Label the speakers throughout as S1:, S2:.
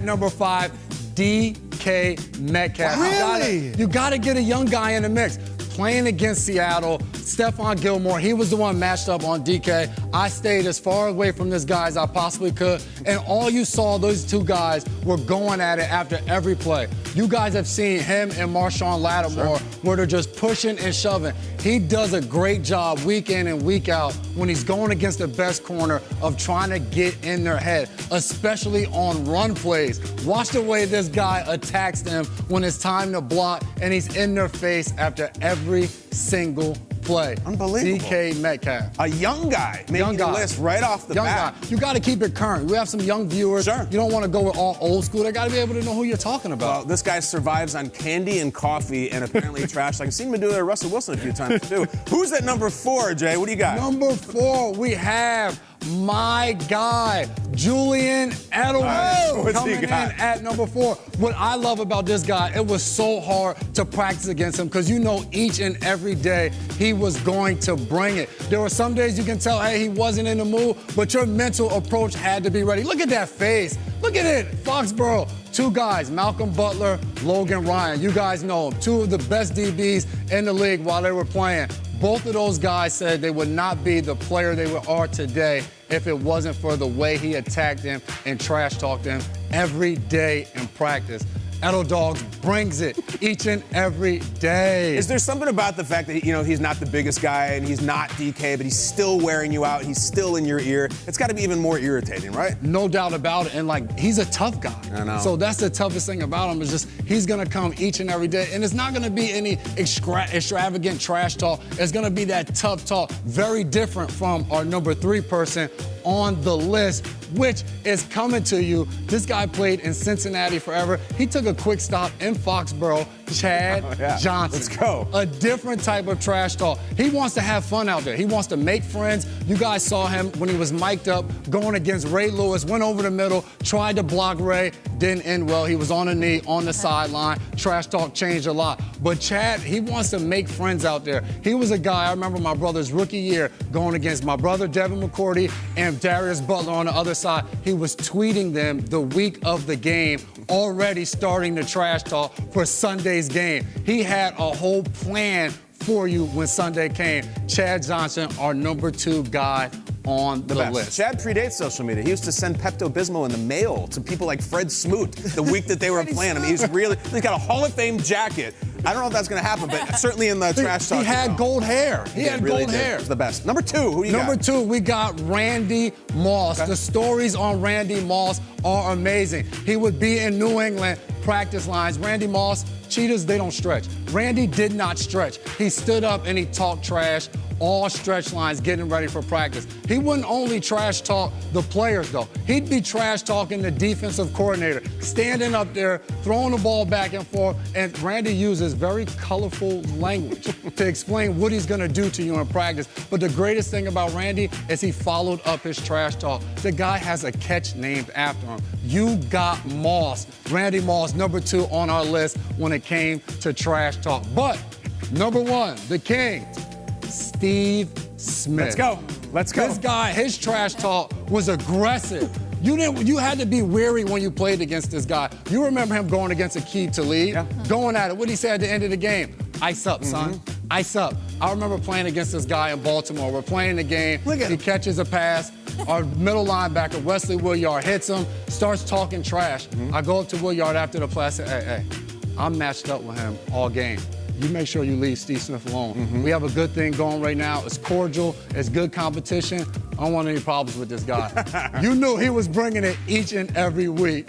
S1: Number 5, DK Metcalf.
S2: Really?
S1: You gotta get a young guy in the mix. Playing against Seattle, Stephon Gilmore, he was the one matched up on DK. I stayed as far away from this guy as I possibly could, and all you saw, those two guys were going at it after every play. You guys have seen him and Marshawn Lattimore where they're just pushing and shoving. He does a great job week in and week out when he's going against the best corner of trying to get in their head, especially on run plays. Watch the way this guy attacks them when it's time to block, and he's in their face after every single play.
S2: Unbelievable.
S1: DK Metcalf.
S2: A young guy making the list right off the bat.
S1: You got to keep it current. We have some young viewers.
S2: Sure.
S1: You don't want to go with all old school. They got to be able to know who you're talking about.
S2: Well, this guy survives on candy and coffee and apparently trash. I've seen him do that to Russell Wilson a few times, too. Who's at number 4, Jay? What do you got?
S1: Number 4, we have my guy, Julian Edelman, coming in at number 4. What I love about this guy, it was so hard to practice against him because you know each and every day he was going to bring it. There were some days you can tell, hey, he wasn't in the mood, but your mental approach had to be ready. Look at that face. Look at it. Foxborough. 2 guys, Malcolm Butler, Logan Ryan. You guys know them. 2 of the best DBs in the league while they were playing. Both of those guys said they would not be the player they are today if it wasn't for the way he attacked them and trash talked them every day in practice. Edel Dogs brings it each and every day.
S2: Is there something about the fact that, you know, he's not the biggest guy and he's not DK, but he's still wearing you out, he's still in your ear? It's got to be even more irritating, right?
S1: No doubt about it. And, like, he's a tough guy.
S2: I know.
S1: So that's the toughest thing about him is just he's going to come each and every day. And it's not going to be any extravagant trash talk. It's going to be that tough talk. Very different from our number 3 person on the list, which is coming to you. This guy played in Cincinnati forever. He took a quick stop in Foxborough. Chad Johnson.
S2: Let's go.
S1: A different type of trash talk. He wants to have fun out there. He wants to make friends. You guys saw him when he was mic'd up going against Ray Lewis, went over the middle, tried to block Ray, didn't end well. He was on a knee, on the sideline. Trash talk changed a lot. But Chad, he wants to make friends out there. He was a guy, I remember my brother's rookie year going against my brother Devin McCourty and Darius Butler on the other side. He was tweeting them the week of the game, already starting the trash talk for Sunday's game. He had a whole plan for you when Sunday came. Chad Johnson, our number 2 guy on the list.
S2: Chad predates social media. He used to send Pepto-Bismol in the mail to people like Fred Smoot the week that they were playing him. He's got a Hall of Fame jacket. I don't know if that's going to happen, but certainly in the trash talk.
S1: He had gold hair. He had gold hair.
S2: It was the best. Number 2, who do you got?
S1: Number 2, we got Randy Moss. The stories on Randy Moss are amazing. He would be in New England practice lines. Randy Moss, cheetahs, they don't stretch. Randy did not stretch. He stood up and he talked trash, all stretch lines, getting ready for practice. He wouldn't only trash talk the players, though. He'd be trash talking the defensive coordinator, standing up there, throwing the ball back and forth, and Randy uses very colorful language to explain what he's going to do to you in practice. But the greatest thing about Randy is he followed up his trash talk. The guy has a catch named after him. You got Moss. Randy Moss, number 2 on our list when it came to trash talk. But number 1, the king, Steve Smith.
S2: Let's go.
S1: This guy, his trash talk was aggressive. You had to be wary when you played against this guy. You remember him going against Aqib Talib, going at it. What did he say at the end of the game? Ice up, son. Ice up. I remember playing against this guy in Baltimore. We're playing the game. He catches a pass. Our middle linebacker, Wesley Woodyard, hits him, starts talking trash. I go up to Woodyard after the play. I say, hey, I'm matched up with him all game. You make sure you leave Steve Smith alone. We have a good thing going right now. It's cordial. It's good competition. I don't want any problems with this guy. You knew he was bringing it each and every week.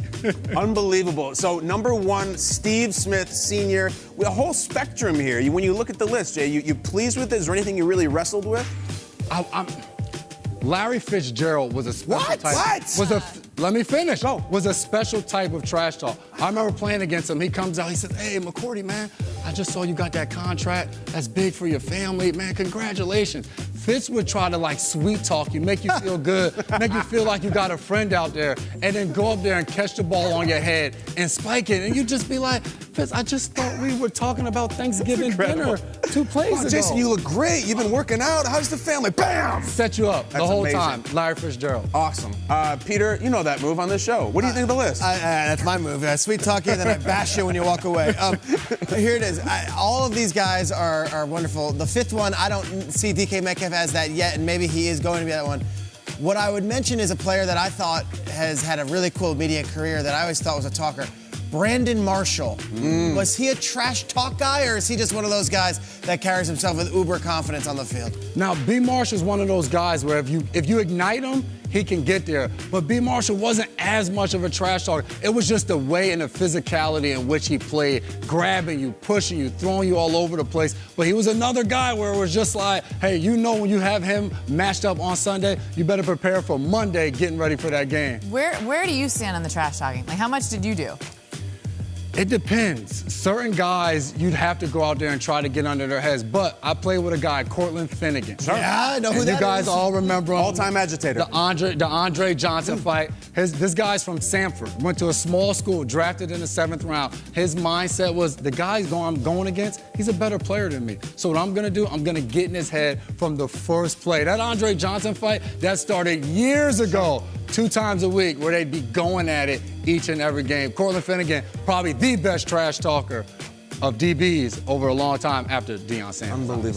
S2: Unbelievable. So, number 1, Steve Smith, senior. A whole spectrum here. When you look at the list, Jay, you pleased with it? Is there anything you really wrestled with?
S1: Larry Fitzgerald was a special type. Let me finish. Was a special type of trash talk. I remember playing against him. He comes out. He said, hey, McCourty, man, I just saw you got that contract. That's big for your family. Man, congratulations. Fitz would try to like sweet talk you, make you feel good, make you feel like you got a friend out there, and then go up there and catch the ball on your head and spike it. And you just be like, Fitz, I just thought we were talking about Thanksgiving dinner 2 plays ago.
S2: Jason, you look great. You've been working out. How's the family? Bam!
S1: Set you up the whole time. Larry Fitzgerald.
S2: Awesome. Peter, you know that move on this show. What do you think of the list?
S3: That's my move. Sweet talk you, then I bash you when you walk away. Here it is. All of these guys are wonderful. The fifth one, I don't see DK Metcalf as that yet, and maybe he is going to be that one. What I would mention is a player that I thought has had a really cool media career that I always thought was a talker. Brandon Marshall. Was he a trash talk guy, or is he just one of those guys that carries himself with uber confidence on the field?
S1: Now, B. Marshall's one of those guys where if you ignite him, he can get there. But B. Marshall wasn't as much of a trash talker. It was just the way and the physicality in which he played, grabbing you, pushing you, throwing you all over the place. But he was another guy where it was just like, hey, you know when you have him matched up on Sunday, you better prepare for Monday getting ready for that game.
S4: Where do you stand on the trash talking? Like, how much did you do?
S1: It depends. Certain guys, you'd have to go out there and try to get under their heads. But I played with a guy, Cortland Finnegan.
S3: Yeah, I know who that is.
S1: You guys all remember him.
S2: All-time agitator.
S1: The Andre Johnson fight. This guy's from Sanford. Went to a small school, drafted in the 7th round. His mindset was, the guy I'm going against, he's a better player than me. So what I'm going to do, I'm going to get in his head from the first play. That Andre Johnson fight, that started years ago. 2 times a week where they'd be going at it each and every game. Cortland Finnegan, probably the best trash talker of DBs over a long time after Deion Sanders.
S2: Unbelievable.